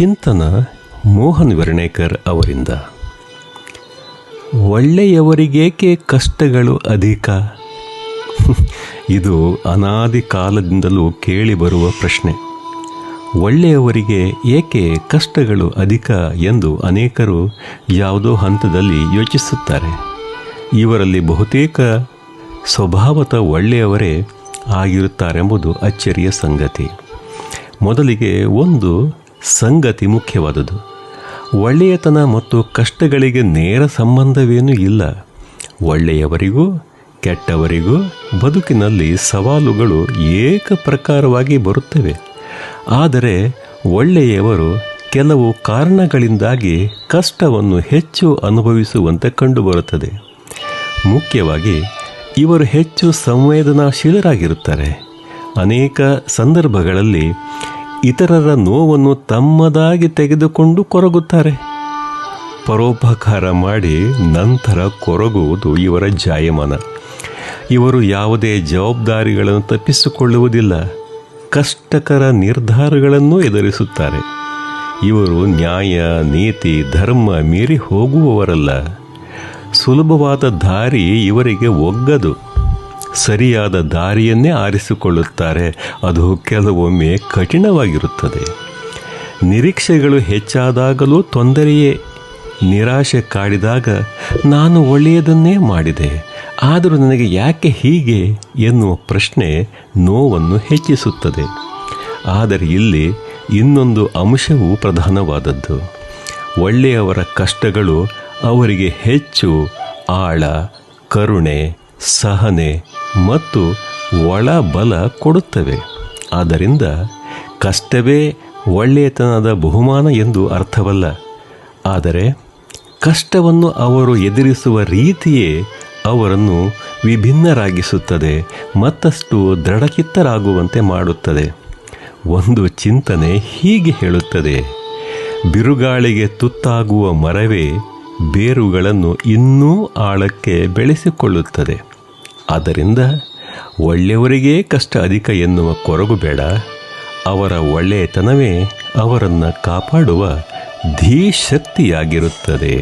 ಚಿಂತನ ಮೋಹನ್ ವೆರ್ಣೇಕರ್ ಅವರಿಂದ. ಒಳ್ಳೆಯವರಿಗೇಕೆ ಕಷ್ಟಗಳು ಅಧಿಕ? ಇದು ಅನಾದಿ ಕಾಲದಿಂದಲೂ ಕೇಳಿಬರುವ ಪ್ರಶ್ನೆ. ಒಳ್ಳೆಯವರಿಗೆ ಏಕೆ ಕಷ್ಟಗಳು ಅಧಿಕ ಎಂದು ಅನೇಕರು ಯಾವುದೋ ಹಂತದಲ್ಲಿ ಯೋಚಿಸುತ್ತಾರೆ. ಇವರಲ್ಲಿ ಬಹುತೇಕ ಸ್ವಭಾವತಃ ಒಳ್ಳೆಯವರೇ ಆಗಿರುತ್ತಾರೆಂಬುದು ಅಚ್ಚರಿಯ ಸಂಗತಿ. ಮೊದಲಿಗೆ ಒಂದು ಸಂಗತಿ ಮುಖ್ಯವಾದುದು. ಒಳ್ಳೆಯತನ ಮತ್ತು ಕಷ್ಟಗಳಿಗೆ ನೇರ ಸಂಬಂಧವೇನೂ ಇಲ್ಲ. ಒಳ್ಳೆಯವರಿಗೂ ಕೆಟ್ಟವರಿಗೂ ಬದುಕಿನಲ್ಲಿ ಸವಾಲುಗಳು ಏಕಪ್ರಕಾರವಾಗಿ ಬರುತ್ತವೆ. ಆದರೆ ಒಳ್ಳೆಯವರು ಕೆಲವು ಕಾರಣಗಳಿಂದಾಗಿ ಕಷ್ಟವನ್ನು ಹೆಚ್ಚು ಅನುಭವಿಸುವಂತೆ ಕಂಡುಬರುತ್ತದೆ. ಮುಖ್ಯವಾಗಿ ಇವರು ಹೆಚ್ಚು ಸಂವೇದನಾಶೀಲರಾಗಿರುತ್ತಾರೆ. ಅನೇಕ ಸಂದರ್ಭಗಳಲ್ಲಿ ಇತರರ ನೋವನ್ನು ತಮ್ಮದಾಗಿ ತೆಗೆದುಕೊಂಡು ಕೊರಗುತ್ತಾರೆ. ಪರೋಪಕಾರ ಮಾಡಿ ನಂತರ ಕೊರಗುವುದು ಇವರ ಜಾಯಮಾನ. ಇವರು ಯಾವುದೇ ಜವಾಬ್ದಾರಿಗಳನ್ನು ತಪ್ಪಿಸಿಕೊಳ್ಳುವುದಿಲ್ಲ. ಕಷ್ಟಕರ ನಿರ್ಧಾರಗಳನ್ನು ಎದುರಿಸುತ್ತಾರೆ. ಇವರು ನ್ಯಾಯ, ನೀತಿ, ಧರ್ಮ ಮೀರಿ ಹೋಗುವವರಲ್ಲ. ಸುಲಭವಾದ ದಾರಿ ಇವರಿಗೆ ಒಗ್ಗದು. ಸರಿಯಾದ ದಾರಿಯನ್ನೇ ಆರಿಸಿಕೊಳ್ಳುತ್ತಾರೆ. ಅದು ಕೆಲವೊಮ್ಮೆ ಕಠಿಣವಾಗಿರುತ್ತದೆ. ನಿರೀಕ್ಷೆಗಳು ಹೆಚ್ಚಾದಾಗಲೂ ತೊಂದರೆಯೇ. ನಿರಾಶೆ ಕಾಡಿದಾಗ ನಾನು ಒಳ್ಳೆಯದನ್ನೇ ಮಾಡಿದೆ, ಆದರೂ ನನಗೆ ಯಾಕೆ ಹೀಗೆ ಎನ್ನುವ ಪ್ರಶ್ನೆ ನೋವನ್ನು ಹೆಚ್ಚಿಸುತ್ತದೆ. ಆದರೆ ಇಲ್ಲಿ ಇನ್ನೊಂದು ಅಂಶವೂ ಪ್ರಧಾನವಾದದ್ದು. ಒಳ್ಳೆಯವರ ಕಷ್ಟಗಳು ಅವರಿಗೆ ಹೆಚ್ಚು ಆಳ, ಕರುಣೆ, ಸಹನೆ ಮತ್ತು ಒಳಬಲ ಕೊಡುತ್ತವೆ. ಆದ್ದರಿಂದ ಕಷ್ಟವೇ ಒಳ್ಳೆಯತನದ ಬಹುಮಾನ ಎಂದು ಅರ್ಥವಲ್ಲ. ಆದರೆ ಕಷ್ಟವನ್ನು ಅವರು ಎದುರಿಸುವ ರೀತಿಯೇ ಅವರನ್ನು ವಿಭಿನ್ನರಾಗಿಸುತ್ತದೆ, ಮತ್ತಷ್ಟು ದೃಢಚಿತ್ತರಾಗುವಂತೆ ಮಾಡುತ್ತದೆ. ಒಂದು ಚಿಂತನೆ ಹೀಗೆ ಹೇಳುತ್ತದೆ: ಬಿರುಗಾಳಿಗೆ ತುತ್ತಾಗುವ ಮರವೇ ಬೇರುಗಳನ್ನು ಇನ್ನೂ ಆಳಕ್ಕೆ ಬೆಳೆಸಿಕೊಳ್ಳುತ್ತದೆ. ಆದ್ದರಿಂದ ಒಳ್ಳೆಯವರಿಗೇ ಕಷ್ಟ ಅಧಿಕ ಎನ್ನುವ ಕೊರಗು ಬೇಡ. ಅವರ ಒಳ್ಳೆಯತನವೇ ಅವರನ್ನು ಕಾಪಾಡುವ ಧೀಶಕ್ತಿಯಾಗಿರುತ್ತದೆ.